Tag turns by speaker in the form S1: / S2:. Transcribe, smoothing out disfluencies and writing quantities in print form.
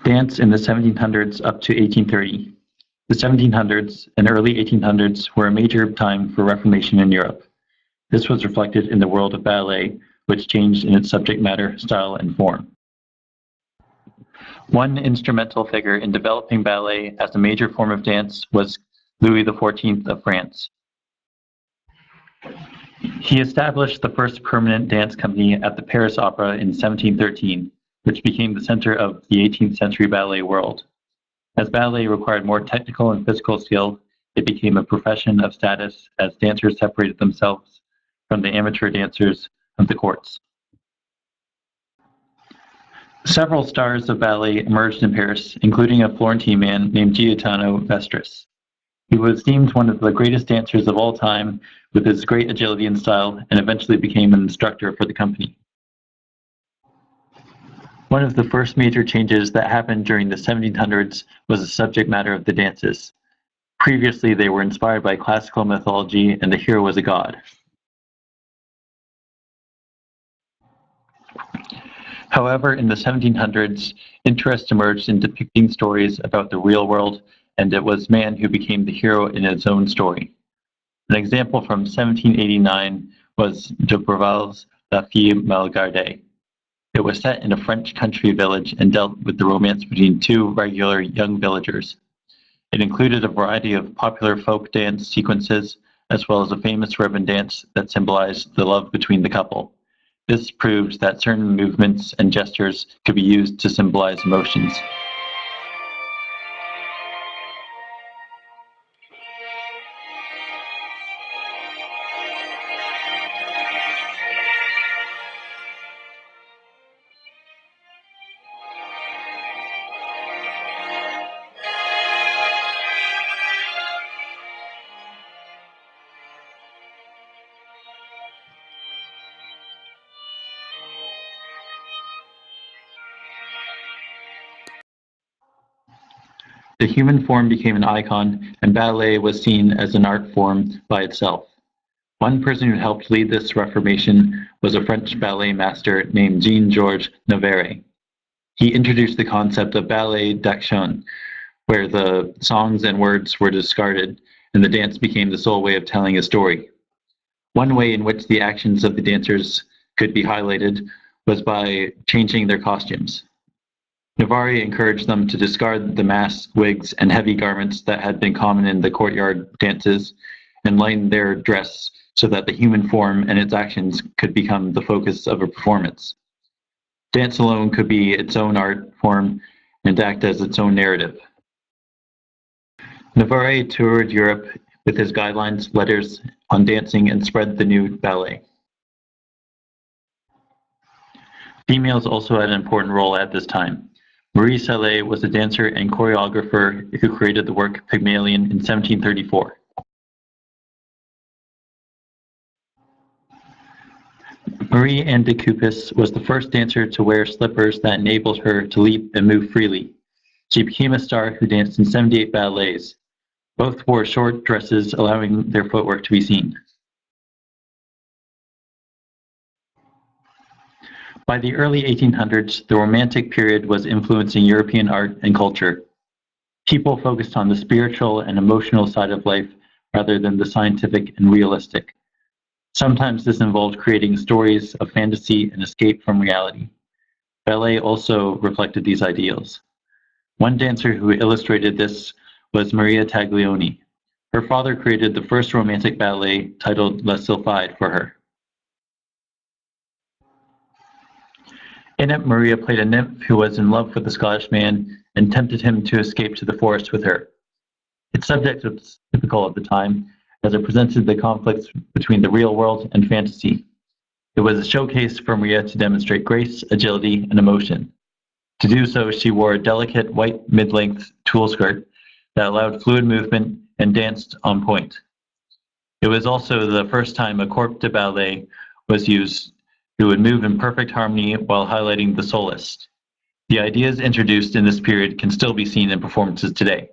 S1: Dance in the 1700s up to 1830. The 1700s and early 1800s were a major time for Reformation in Europe. This was reflected in the world of ballet, which changed in its subject matter, style, and form. One instrumental figure in developing ballet as a major form of dance was Louis XIV of France. He established the first permanent dance company at the Paris Opera in 1713, which became the center of the 18th century ballet world. As ballet required more technical and physical skill, it became a profession of status as dancers separated themselves from the amateur dancers of the courts. Several stars of ballet emerged in Paris, including a Florentine man named Gaetano Vestris. He was deemed one of the greatest dancers of all time with his great agility and style, and eventually became an instructor for the company. One of the first major changes that happened during the 1700s was the subject matter of the dances. Previously, they were inspired by classical mythology, and the hero was a god. However, in the 1700s, interest emerged in depicting stories about the real world, and it was man who became the hero in his own story. An example from 1789 was de Beauval's La Fille Mal Gardée. It was set in a French country village and dealt with the romance between two regular young villagers. It included a variety of popular folk dance sequences, as well as a famous ribbon dance that symbolized the love between the couple. This proved that certain movements and gestures could be used to symbolize emotions. The human form became an icon, and ballet was seen as an art form by itself. One person who helped lead this reformation was a French ballet master named Jean-Georges Navarre. He introduced the concept of ballet d'action, where the songs and words were discarded, and the dance became the sole way of telling a story. One way in which the actions of the dancers could be highlighted was by changing their costumes. Navarre encouraged them to discard the masks, wigs, and heavy garments that had been common in the courtyard dances, and lighten their dress so that the human form and its actions could become the focus of a performance. Dance alone could be its own art form and act as its own narrative. Navarre toured Europe with his guidelines, letters on dancing, and spread the new ballet. Females also had an important role at this time. Marie Sallet was a dancer and choreographer who created the work Pygmalion in 1734. Marie-Anne de Coupis was the first dancer to wear slippers that enabled her to leap and move freely. She became a star who danced in 78 ballets. Both wore short dresses, allowing their footwork to be seen. By the early 1800s, the Romantic period was influencing European art and culture. People focused on the spiritual and emotional side of life rather than the scientific and realistic. Sometimes this involved creating stories of fantasy and escape from reality. Ballet also reflected these ideals. One dancer who illustrated this was Maria Taglioni. Her father created the first romantic ballet titled La Sylphide for her. In it, Maria played a nymph who was in love with a Scottish man and tempted him to escape to the forest with her. Its subject was typical of the time, as it presented the conflicts between the real world and fantasy. It was a showcase for Maria to demonstrate grace, agility, and emotion. To do so, she wore a delicate white mid-length tulle skirt that allowed fluid movement and danced on point. It was also the first time a corps de ballet was used who would move in perfect harmony while highlighting the soloist. The ideas introduced in this period can still be seen in performances today.